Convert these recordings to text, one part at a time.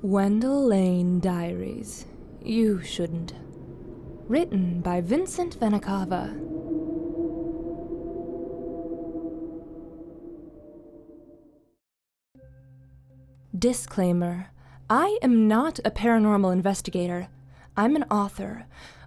Wendell Lane Diaries. You shouldn't. Written by Vincent Vena Cava. Disclaimer. I am not a paranormal investigator. I'm an author.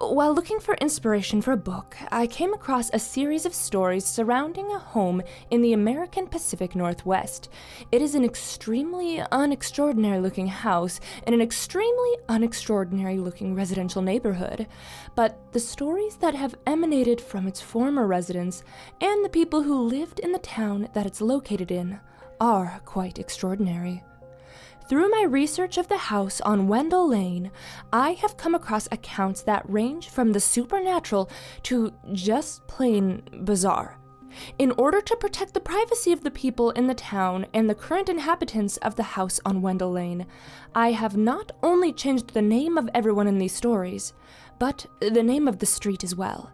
While looking for inspiration for a book, I came across a series of stories surrounding a home in the American Pacific Northwest. It is an extremely unextraordinary-looking house in an extremely unextraordinary-looking residential neighborhood. But the stories that have emanated from its former residents and the people who lived in the town that it's located in are quite extraordinary. Through my research of the house on Wendell Lane, I have come across accounts that range from the supernatural to just plain bizarre. In order to protect the privacy of the people in the town and the current inhabitants of the house on Wendell Lane, I have not only changed the name of everyone in these stories, but the name of the street as well.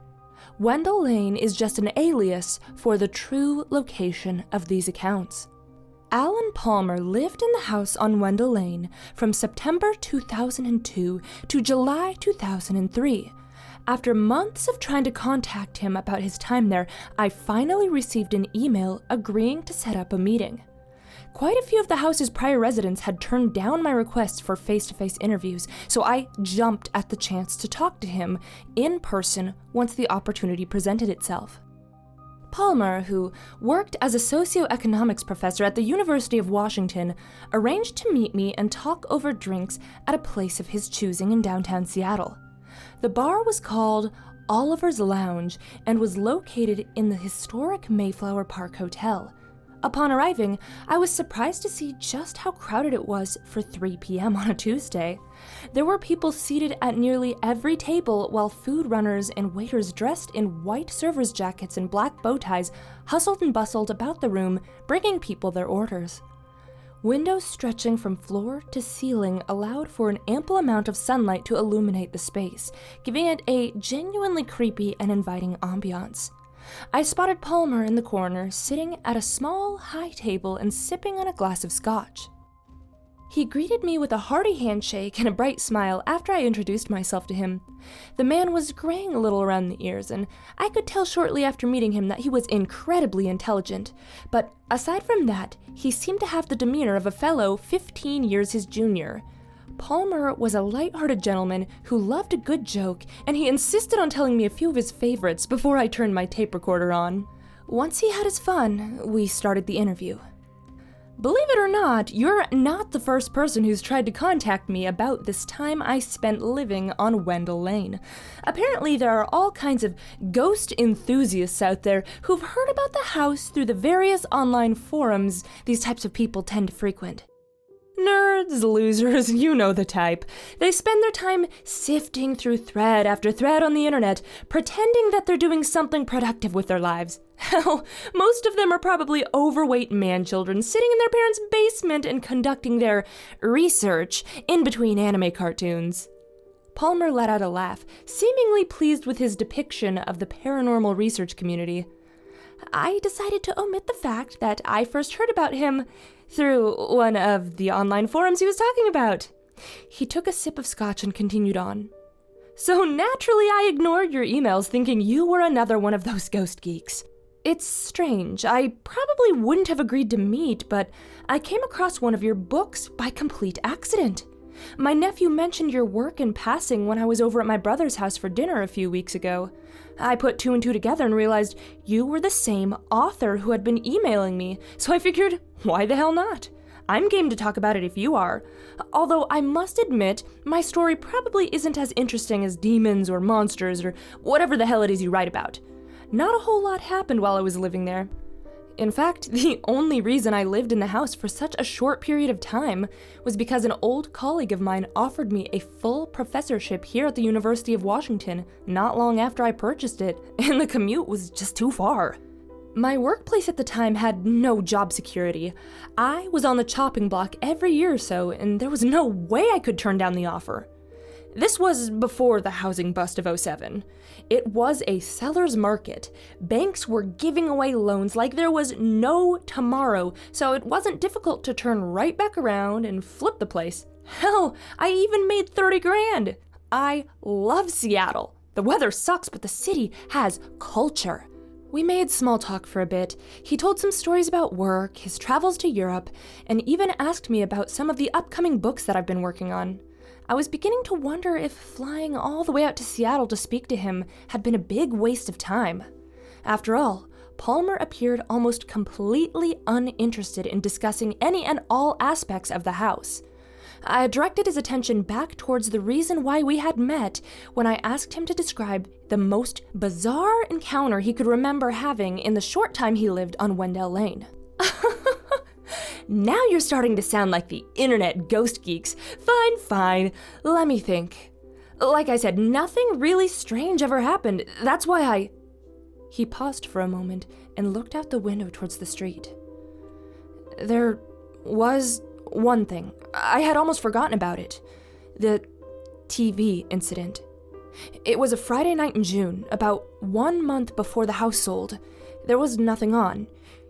Wendell Lane is just an alias for the true location of these accounts. Alan Palmer lived in the house on Wendell Lane from September 2002 to July 2003. After months of trying to contact him about his time there, I finally received an email agreeing to set up a meeting. Quite a few of the house's prior residents had turned down my requests for face-to-face interviews, so I jumped at the chance to talk to him in person once the opportunity presented itself. Palmer, who worked as a socioeconomics professor at the University of Washington, arranged to meet me and talk over drinks at a place of his choosing in downtown Seattle. The bar was called Oliver's Lounge and was located in the historic Mayflower Park Hotel. Upon arriving, I was surprised to see just how crowded it was for 3 p.m. on a Tuesday. There were people seated at nearly every table while food runners and waiters dressed in white servers' jackets and black bow ties hustled and bustled about the room, bringing people their orders. Windows stretching from floor to ceiling allowed for an ample amount of sunlight to illuminate the space, giving it a genuinely creepy and inviting ambiance. I spotted Palmer in the corner, sitting at a small, high table and sipping on a glass of scotch. He greeted me with a hearty handshake and a bright smile after I introduced myself to him. The man was graying a little around the ears, and I could tell shortly after meeting him that he was incredibly intelligent. But aside from that, he seemed to have the demeanor of a fellow 15 years his junior. Palmer was a light-hearted gentleman who loved a good joke, and he insisted on telling me a few of his favorites before I turned my tape recorder on. Once he had his fun, we started the interview. Believe it or not, you're not the first person who's tried to contact me about this time I spent living on Wendell Lane. Apparently, there are all kinds of ghost enthusiasts out there who've heard about the house through the various online forums these types of people tend to frequent. Nerds, losers, you know the type. They spend their time sifting through thread after thread on the internet, pretending that they're doing something productive with their lives. Hell, most of them are probably overweight man-children sitting in their parents' basement and conducting their research in between anime cartoons. Palmer let out a laugh, seemingly pleased with his depiction of the paranormal research community. I decided to omit the fact that I first heard about him through one of the online forums he was talking about. He took a sip of scotch and continued on. So naturally I ignored your emails thinking you were another one of those ghost geeks. It's strange, I probably wouldn't have agreed to meet, but I came across one of your books by complete accident. My nephew mentioned your work in passing when I was over at my brother's house for dinner a few weeks ago. I put 2 and 2 together and realized you were the same author who had been emailing me, so I figured, why the hell not? I'm game to talk about it if you are. Although I must admit, my story probably isn't as interesting as demons or monsters or whatever the hell it is you write about. Not a whole lot happened while I was living there. In fact, the only reason I lived in the house for such a short period of time was because an old colleague of mine offered me a full professorship here at the University of Washington not long after I purchased it, and the commute was just too far. My workplace at the time had no job security. I was on the chopping block every year or so, and there was no way I could turn down the offer. This was before the housing bust of '07. It was a seller's market. Banks were giving away loans like there was no tomorrow, so it wasn't difficult to turn right back around and flip the place. Hell, I even made 30 grand. I love Seattle. The weather sucks, but the city has culture. We made small talk for a bit. He told some stories about work, his travels to Europe, and even asked me about some of the upcoming books that I've been working on. I was beginning to wonder if flying all the way out to Seattle to speak to him had been a big waste of time. After all, Palmer appeared almost completely uninterested in discussing any and all aspects of the house. I directed his attention back towards the reason why we had met when I asked him to describe the most bizarre encounter he could remember having in the short time he lived on Wendell Lane. Now you're starting to sound like the internet ghost geeks. Fine. Let me think. Like I said, nothing really strange ever happened. That's why He paused for a moment and looked out the window towards the street. There was one thing. I had almost forgotten about it. The TV incident. It was a Friday night in June, about 1 month before the house sold. There was nothing on.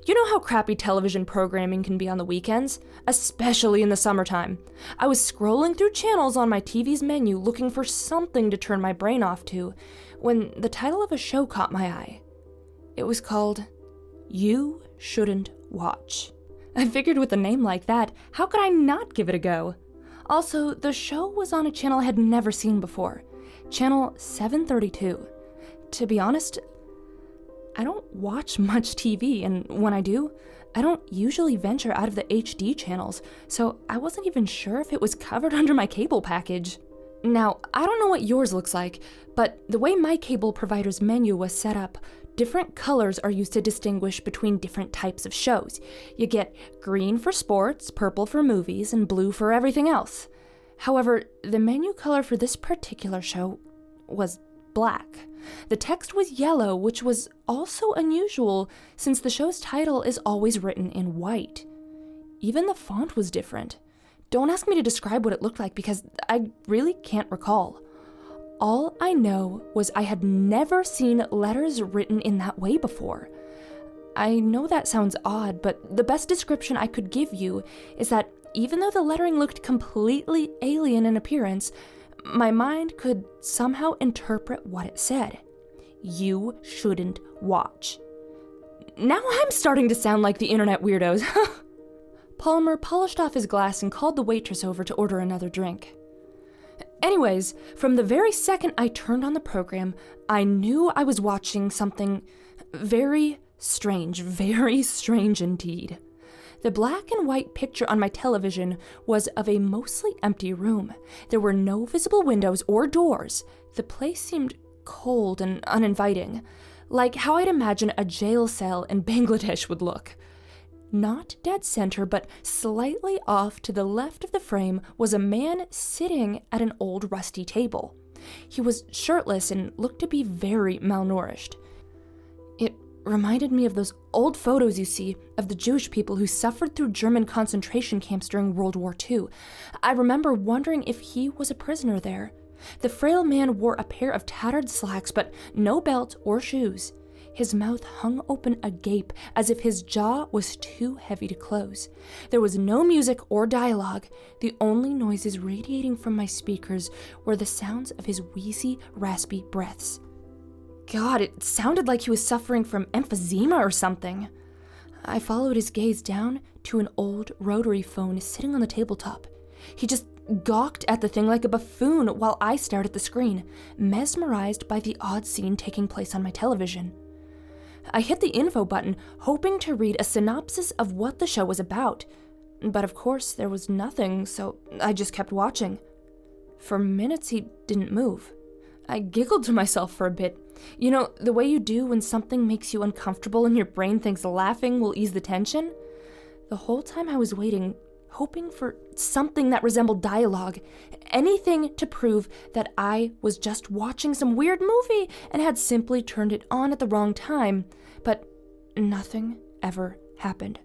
You know how crappy television programming can be on the weekends? Especially in the summertime. I was scrolling through channels on my TV's menu looking for something to turn my brain off to, when the title of a show caught my eye. It was called You Shouldn't Watch. I figured with a name like that, how could I not give it a go? Also, the show was on a channel I had never seen before, channel 732. To be honest, I don't watch much TV, and when I do, I don't usually venture out of the HD channels, so I wasn't even sure if it was covered under my cable package. Now, I don't know what yours looks like, but the way my cable provider's menu was set up, different colors are used to distinguish between different types of shows. You get green for sports, purple for movies, and blue for everything else. However, the menu color for this particular show was black. The text was yellow, which was also unusual since the show's title is always written in white. Even the font was different. Don't ask me to describe what it looked like because I really can't recall. All I know was I had never seen letters written in that way before. I know that sounds odd, but the best description I could give you is that even though the lettering looked completely alien in appearance, my mind could somehow interpret what it said. You shouldn't watch. Now I'm starting to sound like the internet weirdos. Palmer polished off his glass and called the waitress over to order another drink. Anyways, from the very second I turned on the program, I knew I was watching something very strange indeed. The black and white picture on my television was of a mostly empty room. There were no visible windows or doors. The place seemed cold and uninviting, like how I'd imagine a jail cell in Bangladesh would look. Not dead center, but slightly off to the left of the frame was a man sitting at an old rusty table. He was shirtless and looked to be very malnourished. It reminded me of those old photos you see of the Jewish people who suffered through German concentration camps during World War II. I remember wondering if he was a prisoner there. The frail man wore a pair of tattered slacks, but no belt or shoes. His mouth hung open agape as if his jaw was too heavy to close. There was no music or dialogue. The only noises radiating from my speakers were the sounds of his wheezy, raspy breaths. God, it sounded like he was suffering from emphysema or something. I followed his gaze down to an old rotary phone sitting on the tabletop. He just gawked at the thing like a buffoon while I stared at the screen, mesmerized by the odd scene taking place on my television. I hit the info button, hoping to read a synopsis of what the show was about. But of course, there was nothing, so I just kept watching. For minutes, he didn't move. I giggled to myself for a bit. You know, the way you do when something makes you uncomfortable and your brain thinks laughing will ease the tension? The whole time I was waiting, hoping for something that resembled dialogue, anything to prove that I was just watching some weird movie and had simply turned it on at the wrong time, but nothing ever happened.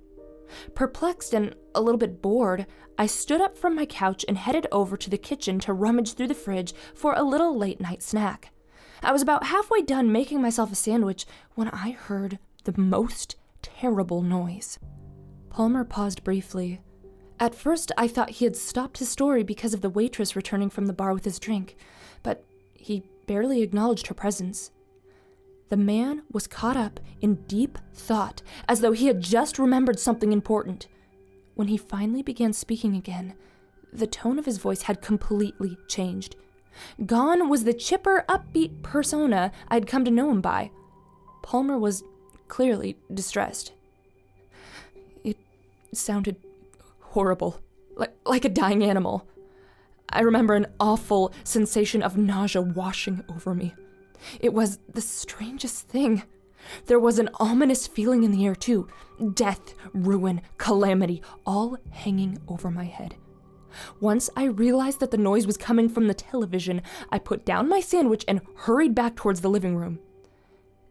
Perplexed and a little bit bored, I stood up from my couch and headed over to the kitchen to rummage through the fridge for a little late-night snack. I was about halfway done making myself a sandwich when I heard the most terrible noise. Palmer paused briefly. At first, I thought he had stopped his story because of the waitress returning from the bar with his drink, but he barely acknowledged her presence. The man was caught up in deep thought, as though he had just remembered something important. When he finally began speaking again, the tone of his voice had completely changed. Gone was the chipper, upbeat persona I'd come to know him by. Palmer was clearly distressed. It sounded horrible, like a dying animal. I remember an awful sensation of nausea washing over me. It was the strangest thing. There was an ominous feeling in the air, too. Death, ruin, calamity, all hanging over my head. Once I realized that the noise was coming from the television, I put down my sandwich and hurried back towards the living room.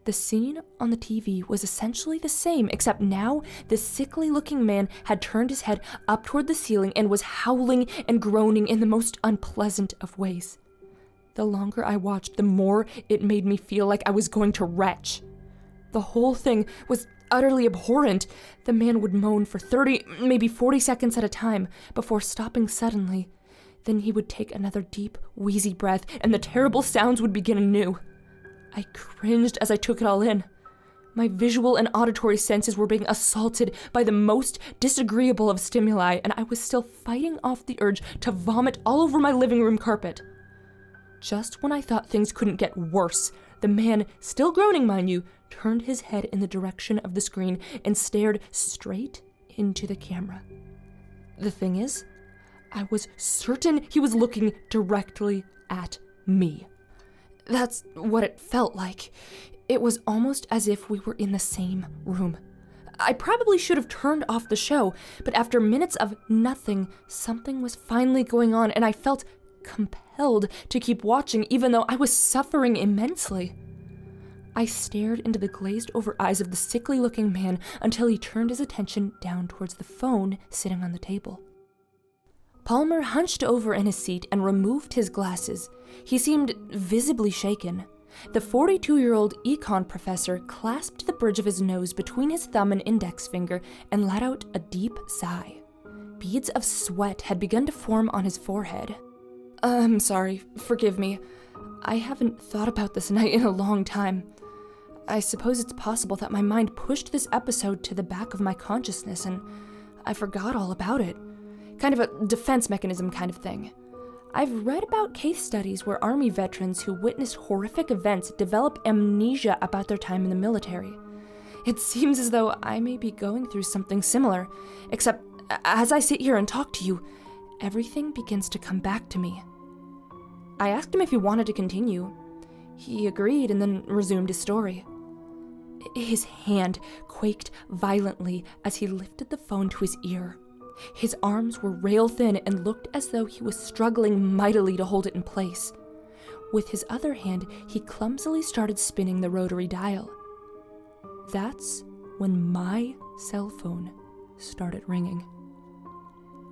The scene on the TV was essentially the same, except now the sickly-looking man had turned his head up toward the ceiling and was howling and groaning in the most unpleasant of ways. The longer I watched, the more it made me feel like I was going to retch. The whole thing was utterly abhorrent. The man would moan for 30, maybe 40 seconds at a time before stopping suddenly. Then he would take another deep, wheezy breath, and the terrible sounds would begin anew. I cringed as I took it all in. My visual and auditory senses were being assaulted by the most disagreeable of stimuli, and I was still fighting off the urge to vomit all over my living room carpet. Just when I thought things couldn't get worse, the man, still groaning mind you, turned his head in the direction of the screen and stared straight into the camera. The thing is, I was certain he was looking directly at me. That's what it felt like. It was almost as if we were in the same room. I probably should have turned off the show, but after minutes of nothing, something was finally going on, and I felt compelled to keep watching even though I was suffering immensely. I stared into the glazed-over eyes of the sickly-looking man until he turned his attention down towards the phone sitting on the table. Palmer hunched over in his seat and removed his glasses. He seemed visibly shaken. The 42-year-old econ professor clasped the bridge of his nose between his thumb and index finger and let out a deep sigh. Beads of sweat had begun to form on his forehead. I'm sorry, forgive me. I haven't thought about this night in a long time. I suppose it's possible that my mind pushed this episode to the back of my consciousness and I forgot all about it. Kind of a defense mechanism kind of thing. I've read about case studies where Army veterans who witnessed horrific events develop amnesia about their time in the military. It seems as though I may be going through something similar, except as I sit here and talk to you, everything begins to come back to me. I asked him if he wanted to continue. He agreed and then resumed his story. His hand quaked violently as he lifted the phone to his ear. His arms were rail-thin and looked as though he was struggling mightily to hold it in place. With his other hand, he clumsily started spinning the rotary dial. That's when my cell phone started ringing.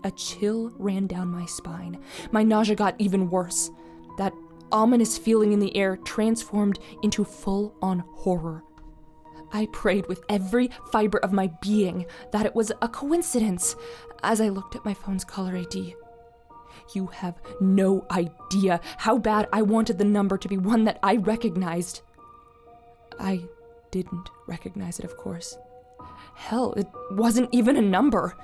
A chill ran down my spine. My nausea got even worse. That ominous feeling in the air transformed into full-on horror. I prayed with every fiber of my being that it was a coincidence as I looked at my phone's caller ID. You have no idea how bad I wanted the number to be one that I recognized. I didn't recognize it, of course. Hell, it wasn't even a number.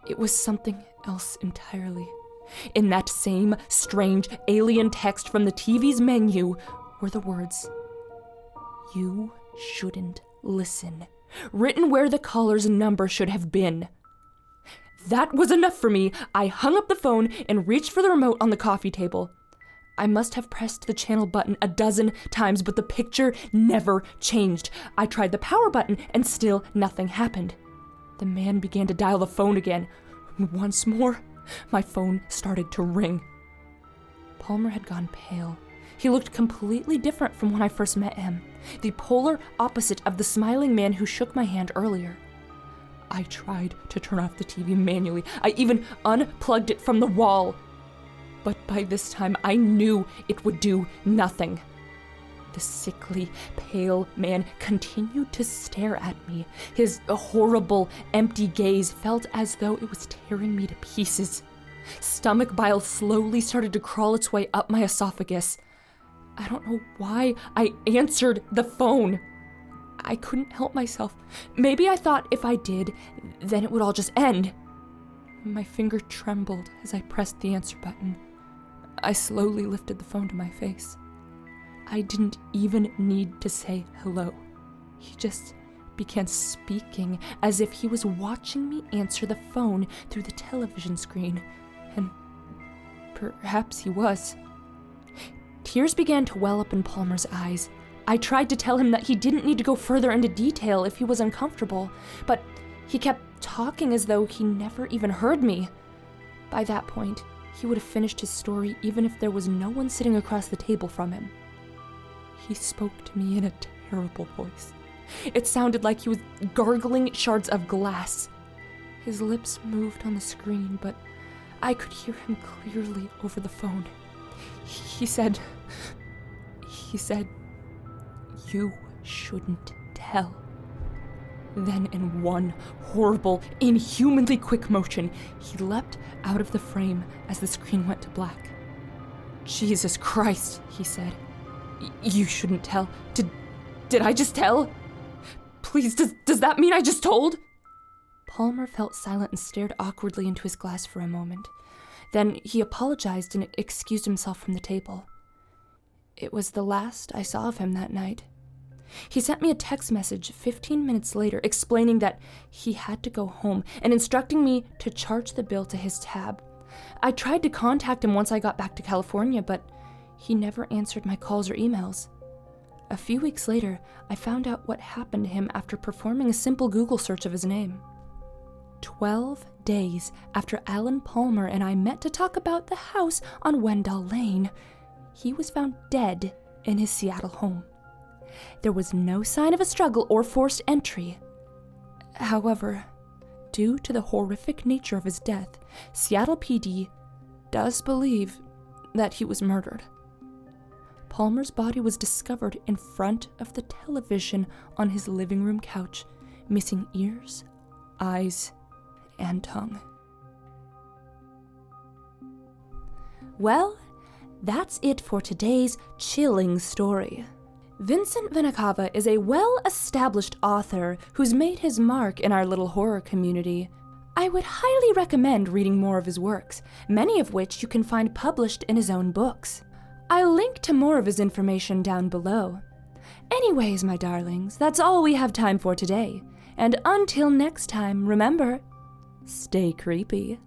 It was something else entirely. In that same strange alien text from the TV's menu were the words, "You shouldn't listen," written where the caller's number should have been. That was enough for me. I hung up the phone and reached for the remote on the coffee table. I must have pressed the channel button a dozen times, but the picture never changed. I tried the power button and still nothing happened. The man began to dial the phone again. Once more, my phone started to ring. Palmer had gone pale. He looked completely different from when I first met him, the polar opposite of the smiling man who shook my hand earlier. I tried to turn off the TV manually. I even unplugged it from the wall. But by this time, I knew it would do nothing. The sickly, pale man continued to stare at me. His horrible, empty gaze felt as though it was tearing me to pieces. Stomach bile slowly started to crawl its way up my esophagus. I don't know why I answered the phone. I couldn't help myself. Maybe I thought if I did, then it would all just end. My finger trembled as I pressed the answer button. I slowly lifted the phone to my face. I didn't even need to say hello. He just began speaking as if he was watching me answer the phone through the television screen. And perhaps he was. Tears began to well up in Palmer's eyes. I tried to tell him that he didn't need to go further into detail if he was uncomfortable, but he kept talking as though he never even heard me. By that point, he would have finished his story even if there was no one sitting across the table from him. He spoke to me in a terrible voice. It sounded like he was gargling shards of glass. His lips moved on the screen, but I could hear him clearly over the phone. He said, "You shouldn't tell." Then in one horrible, inhumanly quick motion, he leapt out of the frame as the screen went to black. "Jesus Christ," he said. "You shouldn't tell. Did I just tell? Please, does that mean I just told?" Palmer felt silent and stared awkwardly into his glass for a moment. Then he apologized and excused himself from the table. It was the last I saw of him that night. He sent me a text message 15 minutes later explaining that he had to go home and instructing me to charge the bill to his tab. I tried to contact him once I got back to California, but he never answered my calls or emails. A few weeks later, I found out what happened to him after performing a simple Google search of his name. 12 days after Alan Palmer and I met to talk about the house on Wendell Lane, he was found dead in his Seattle home. There was no sign of a struggle or forced entry. However, due to the horrific nature of his death, Seattle PD does believe that he was murdered. Palmer's body was discovered in front of the television on his living room couch, missing ears, eyes, and tongue. Well, that's it for today's chilling story. Vincent Vena Cava is a well-established author who's made his mark in our little horror community. I would highly recommend reading more of his works, many of which you can find published in his own books. I'll link to more of his information down below. Anyways, my darlings, that's all we have time for today. And until next time, remember, stay creepy.